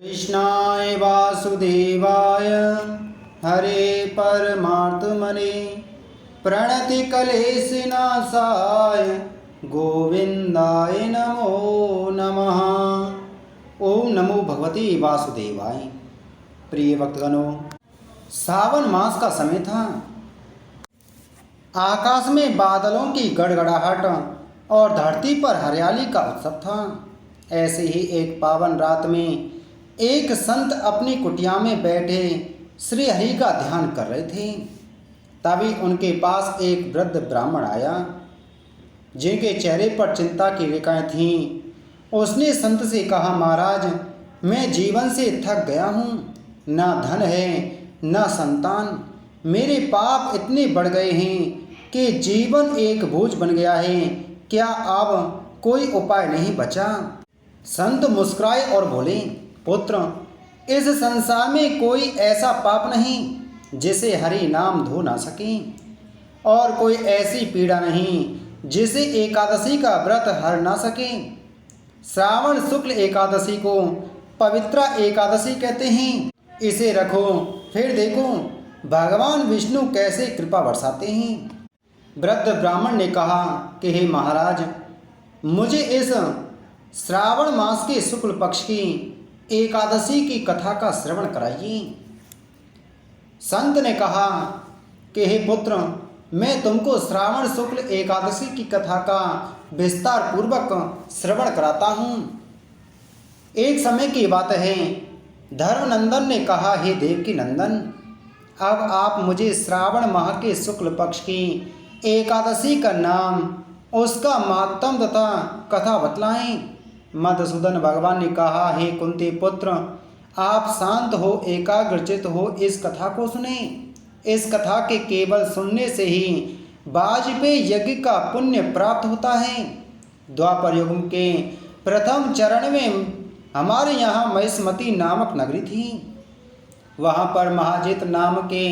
कृष्णाय वासुदेवाय हरे परमात्मने प्रणतिक्लेशनाशाय गोविंदाय नमो नमः। ओम नमो भगवते वासुदेवाय। प्रिय भक्तगणों, सावन मास का समय था। आकाश में बादलों की गड़गड़ाहट और धरती पर हरियाली का उत्सव था। ऐसे ही एक पावन रात में एक संत अपनी कुटिया में बैठे श्री हरि का ध्यान कर रहे थे। तभी उनके पास एक वृद्ध ब्राह्मण आया, जिनके चेहरे पर चिंता की रेखाएं थीं। उसने संत से कहा, महाराज, मैं जीवन से थक गया हूँ। ना धन है, ना संतान। मेरे पाप इतने बढ़ गए हैं कि जीवन एक बोझ बन गया है। क्या अब कोई उपाय नहीं बचा? संत मुस्कुराए और बोले, पुत्र, इस संसार में कोई ऐसा पाप नहीं जिसे हरि नाम धो ना सके, और कोई ऐसी पीड़ा नहीं जिसे एकादशी का व्रत हर ना सके। श्रावण शुक्ल एकादशी को पवित्रा एकादशी कहते हैं। इसे रखो, फिर देखो भगवान विष्णु कैसे कृपा बरसाते हैं। वृद्ध ब्राह्मण ने कहा कि हे महाराज, मुझे इस श्रावण मास के शुक्ल पक्ष की एकादशी की कथा का श्रवण कराइए। संत ने कहा कि हे पुत्र, मैं तुमको श्रावण शुक्ल एकादशी की कथा का विस्तार पूर्वक श्रवण कराता हूँ। एक समय की बात है, धर्मनंदन ने कहा, हे देवकी नंदन, अब आप मुझे श्रावण माह के शुक्ल पक्ष की एकादशी का नाम, उसका मातम तथा कथा बतलाएं। मधुसूदन भगवान ने कहा, हे कुंती पुत्र, आप शांत हो, एकाग्रचित हो, इस कथा को सुने। इस कथा के केवल सुनने से ही वाजपेयी यज्ञ का पुण्य प्राप्त होता है। द्वापर युग के प्रथम चरण में हमारे यहाँ महिष्मती नामक नगरी थी। वहाँ पर महाजित नाम के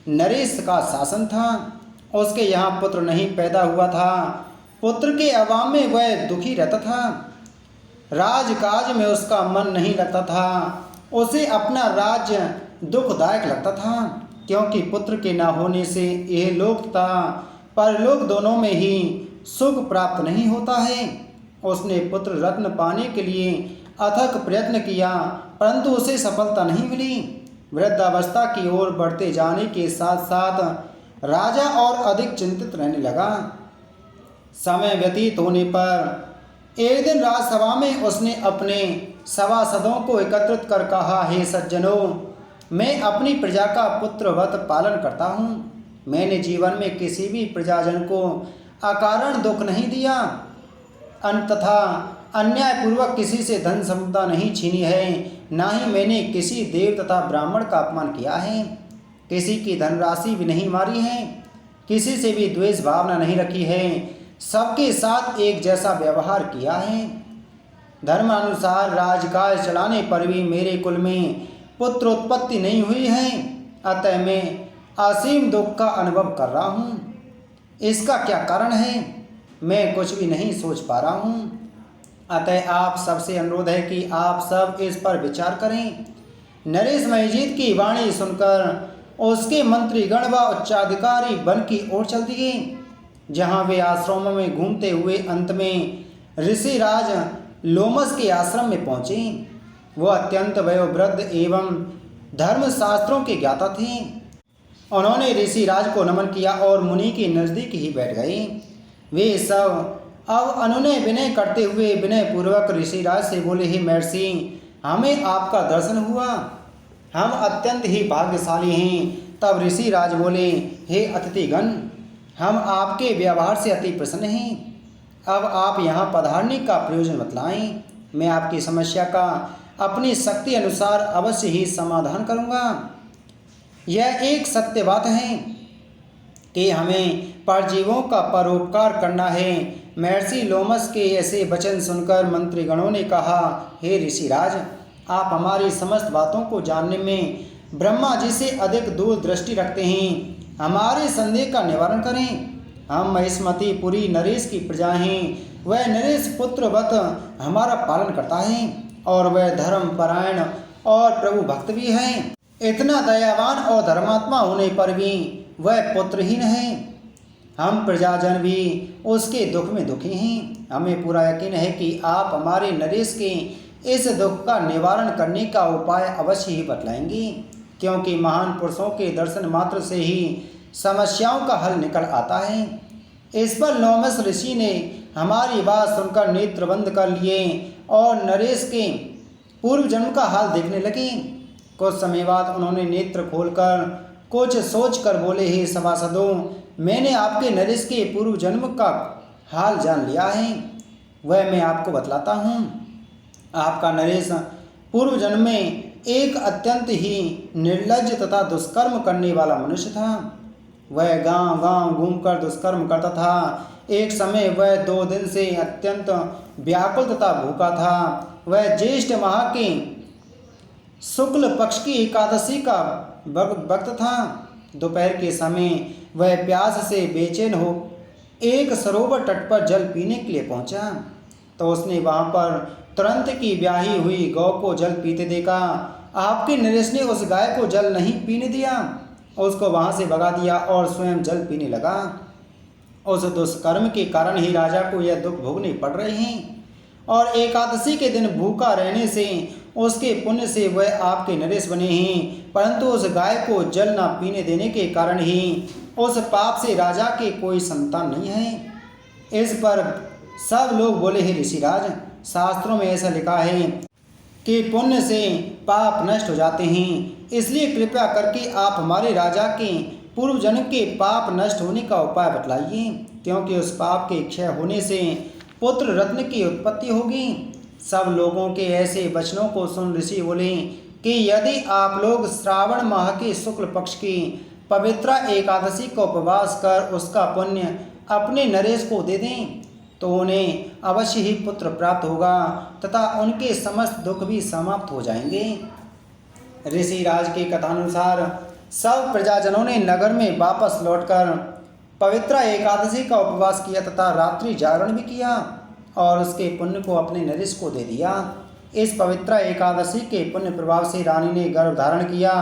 नरेश का शासन था। उसके यहाँ पुत्र नहीं पैदा हुआ था। पुत्र के अभाव में वह दुखी रहता था। राजकाज में उसका मन नहीं लगता था। उसे अपना राज्य दुखदायक लगता था, क्योंकि पुत्र के न होने से यह लोक तथा परलोक दोनों में ही सुख प्राप्त नहीं होता है। उसने पुत्र रत्न पाने के लिए अथक प्रयत्न किया, परंतु उसे सफलता नहीं मिली। वृद्धावस्था की ओर बढ़ते जाने के साथ साथ राजा और अधिक चिंतित रहने लगा। समय व्यतीत होने पर एक दिन राजसभा में उसने अपने सभासदों को एकत्रित कर कहा, हे सज्जनों, मैं अपनी प्रजा का पुत्रवत पालन करता हूँ। मैंने जीवन में किसी भी प्रजाजन को अकारण दुख नहीं दिया, तथा अन्यायपूर्वक किसी से धन संपदा नहीं छीनी है। ना ही मैंने किसी देव तथा ब्राह्मण का अपमान किया है। किसी की धनराशि भी नहीं मारी है। किसी से भी द्वेष भावना नहीं रखी है। सबके साथ एक जैसा व्यवहार किया है। धर्मानुसार राजकाज चलाने पर भी मेरे कुल में पुत्र उत्पत्ति नहीं हुई है। अतः मैं असीम दुख का अनुभव कर रहा हूँ। इसका क्या कारण है, मैं कुछ भी नहीं सोच पा रहा हूँ। अतः आप सबसे अनुरोध है कि आप सब इस पर विचार करें। नरेश महिजीत की वाणी सुनकर उसके मंत्रीगण व उच्चाधिकारी वन की ओर चल दिए, जहाँ वे आश्रमों में घूमते हुए अंत में ऋषिराज लोमस के आश्रम में पहुँचे। वह अत्यंत वयोवृद्ध एवं धर्मशास्त्रों के ज्ञाता थे। उन्होंने ऋषिराज को नमन किया और मुनि के नज़दीक ही बैठ गए। वे सब अब अनुनय विनय करते हुए विनय पूर्वक ऋषिराज से बोले, हे महर्षि, हमें आपका दर्शन हुआ, हम अत्यंत ही भाग्यशाली हैं। तब ऋषिराज बोले, हे अतिथिगण, हम आपके व्यवहार से अति प्रसन्न हैं। अब आप यहाँ पधारने का प्रयोजन बतलाएं। मैं आपकी समस्या का अपनी शक्ति अनुसार अवश्य ही समाधान करूँगा। यह एक सत्य बात है कि हमें परजीवों का परोपकार करना है। महर्षि लोमस के ऐसे वचन सुनकर मंत्रीगणों ने कहा, हे ऋषिराज, आप हमारी समस्त बातों को जानने में ब्रह्मा जी से अधिक दूरदृष्टि रखते हैं। हमारे संदेह का निवारण करें। हम महिष्मती पुरी नरेश की प्रजा हैं। वह नरेश पुत्रवत हमारा पालन करता है और वह धर्म परायण और प्रभु भक्त भी हैं। इतना दयावान और धर्मात्मा होने पर भी वह पुत्रहीन है। हम प्रजाजन भी उसके दुख में दुखी हैं। हमें पूरा यकीन है कि आप हमारे नरेश के इस दुख का निवारण करने का उपाय अवश्य ही बतलाएंगे, क्योंकि महान पुरुषों के दर्शन मात्र से ही समस्याओं का हल निकल आता है। इस पर नौमस ऋषि ने हमारी बात सुनकर नेत्र बंद कर लिए और नरेश के पूर्व जन्म का हाल देखने लगे। कुछ समय बाद उन्होंने नेत्र खोलकर कुछ सोच कर बोले, हे सभासदों, मैंने आपके नरेश के पूर्व जन्म का हाल जान लिया है, वह मैं आपको बतलाता हूँ। आपका नरेश पूर्व जन्म में एक अत्यंत ही निर्लज्ज तथा दुष्कर्म करने वाला मनुष्य था। वह गांव-गांव घूमकर दुष्कर्म करता था। एक समय वह 2 दिन से अत्यंत व्याकुल तथा भूखा था। वह ज्येष्ठ माह के शुक्ल पक्ष की एकादशी का वक्त था। दोपहर के समय वह प्यास से बेचैन हो एक सरोवर तट पर जल पीने के लिए पहुंचा, तो उसने वहां पर तुरंत की ब्याही हुई गौ को जल पीते देखा। आपके नरेश ने उस गाय को जल नहीं पीने दिया, उसको वहां से भगा दिया और स्वयं जल पीने लगा। उस दुष्कर्म के कारण ही राजा को यह दुख भोगने पड़ रहे हैं, और एकादशी के दिन भूखा रहने से उसके पुण्य से वह आपके नरेश बने हैं, परंतु उस गाय को जल न पीने देने के कारण ही उस पाप से राजा के कोई संतान नहीं है। इस पर सब लोग बोले, हे ऋषिराज, शास्त्रों में ऐसा लिखा है कि पुण्य से पाप नष्ट हो जाते हैं, इसलिए कृपया करके आप हमारे राजा के पूर्व जन्म के पाप नष्ट होने का उपाय बतलाइए, क्योंकि उस पाप के क्षय होने से पुत्र रत्न की उत्पत्ति होगी। सब लोगों के ऐसे वचनों को सुन ऋषि बोले कि यदि आप लोग श्रावण माह के शुक्ल पक्ष की पवित्र एकादशी को उपवास कर उसका पुण्य अपने नरेश को दे दें, तो उन्हें अवश्य ही पुत्र प्राप्त होगा तथा उनके समस्त दुख भी समाप्त हो जाएंगे। ऋषिराज के कथानुसार सब प्रजाजनों ने नगर में वापस लौटकर पवित्र एकादशी का उपवास किया तथा रात्रि जागरण भी किया और उसके पुण्य को अपने नरेश को दे दिया। इस पवित्र एकादशी के पुण्य प्रभाव से रानी ने गर्भ धारण किया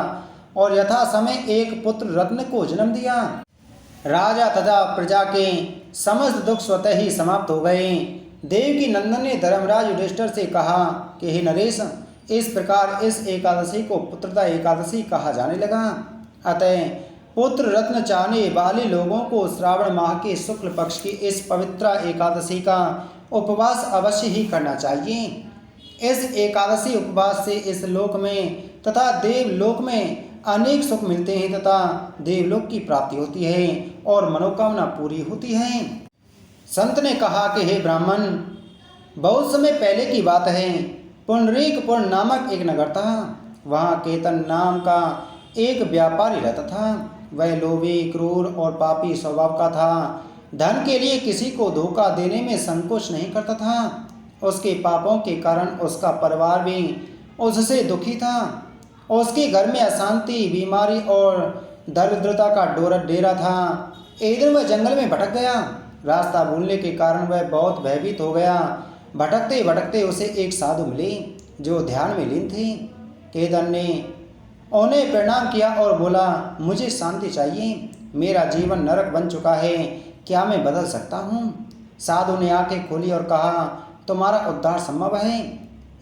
और यथा समय एक पुत्र रत्न को जन्म दिया। राजा तथा प्रजा के समस्त दुख स्वतः ही समाप्त हो गए। देवकी नंदन ने धर्मराज युधिष्ठिर से कहा कि हे नरेश, इस प्रकार इस एकादशी को पुत्रदा एकादशी कहा जाने लगा। अतः पुत्र रत्न चाहने वाले लोगों को श्रावण माह के शुक्ल पक्ष की इस पवित्र एकादशी का उपवास अवश्य ही करना चाहिए। इस एकादशी उपवास से इस लोक में तथा देवलोक में अनेक सुख मिलते हैं तथा देवलोक की प्राप्ति होती है और मनोकामना पूरी होती है। संत ने कहा कि हे ब्राह्मण, बहुत समय पहले की बात है, पुंडरीकपुर नामक एक नगर था। वहाँ केतन नाम का एक व्यापारी रहता था। वह लोभी, क्रूर और पापी स्वभाव का था। धन के लिए किसी को धोखा देने में संकोच नहीं करता था। उसके पापों के कारण उसका परिवार भी उससे दुखी था। उसके घर में अशांति, बीमारी और दरिद्रता का डेरा था। एक दिन वह जंगल में भटक गया। रास्ता भूलने के कारण वह बहुत भयभीत हो गया। भटकते भटकते उसे एक साधु मिले जो ध्यान में लीन थे। केतन ने उन्हें प्रणाम किया और बोला, मुझे शांति चाहिए, मेरा जीवन नरक बन चुका है, क्या मैं बदल सकता हूँ? साधु ने आंखें खोली और कहा, तुम्हारा उद्धार संभव है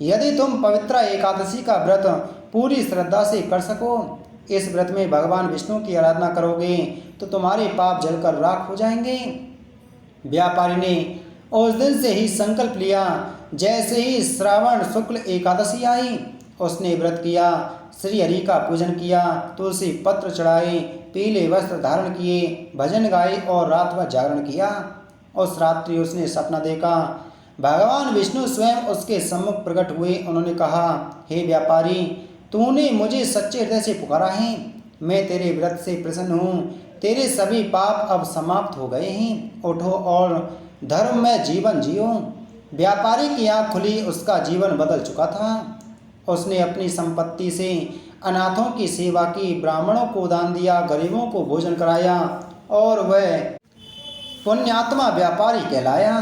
यदि तुम पवित्र एकादशी का व्रत पूरी श्रद्धा से कर सको। इस व्रत में भगवान विष्णु की आराधना करोगे तो तुम्हारे पाप जलकर राख हो जाएंगे। व्यापारी ने उस दिन से ही संकल्प लिया। जैसे ही श्रावण शुक्ल एकादशी आई, उसने व्रत किया, श्री हरि का पूजन किया, तुलसी पत्र चढ़ाए, पीले वस्त्र धारण किए, भजन गाए और रात भर जागरण किया। उस रात्रि उसने सपना देखा। भगवान विष्णु स्वयं उसके सम्मुख प्रकट हुए। उन्होंने कहा, हे व्यापारी, तूने मुझे सच्चे हृदय से पुकारा है, मैं तेरे व्रत से प्रसन्न हूँ। तेरे सभी पाप अब समाप्त हो गए हैं। उठो और धर्म में जीवन जियो। व्यापारी की आँख खुली, उसका जीवन बदल चुका था। उसने अपनी संपत्ति से अनाथों की सेवा की, ब्राह्मणों को दान दिया, गरीबों को भोजन कराया और वह पुण्यात्मा व्यापारी कहलाया।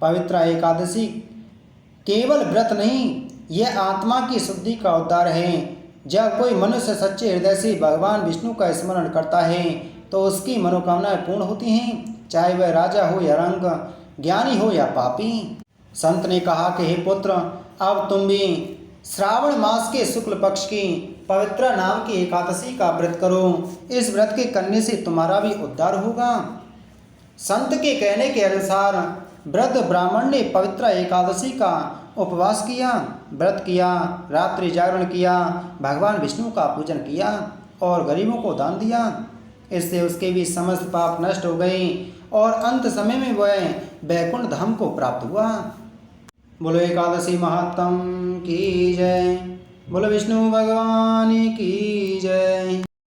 पवित्र एकादशी केवल व्रत नहीं, यह आत्मा की शुद्धि का उद्धार है। जब कोई मनुष्य सच्चे हृदय से भगवान विष्णु का स्मरण करता है तो उसकी मनोकामनाएं पूर्ण होती हैं, चाहे वह राजा हो या रंग, ज्ञानी हो या पापी। संत ने कहा कि हे पुत्र, अब तुम भी श्रावण मास के शुक्ल पक्ष की पवित्र नाम की एकादशी का व्रत करो। इस व्रत के करने से तुम्हारा भी उद्धार होगा। संत के कहने के अनुसार वृद्ध ब्राह्मण ने पवित्र एकादशी का उपवास किया, व्रत किया, रात्रि जागरण किया, भगवान विष्णु का पूजन किया और गरीबों को दान दिया। इससे उसके भी समस्त पाप नष्ट हो गए और अंत समय में वह वैकुंठ धाम को प्राप्त हुआ। बोलो एकादशी महात्म की जय। बोलो विष्णु भगवान की जय।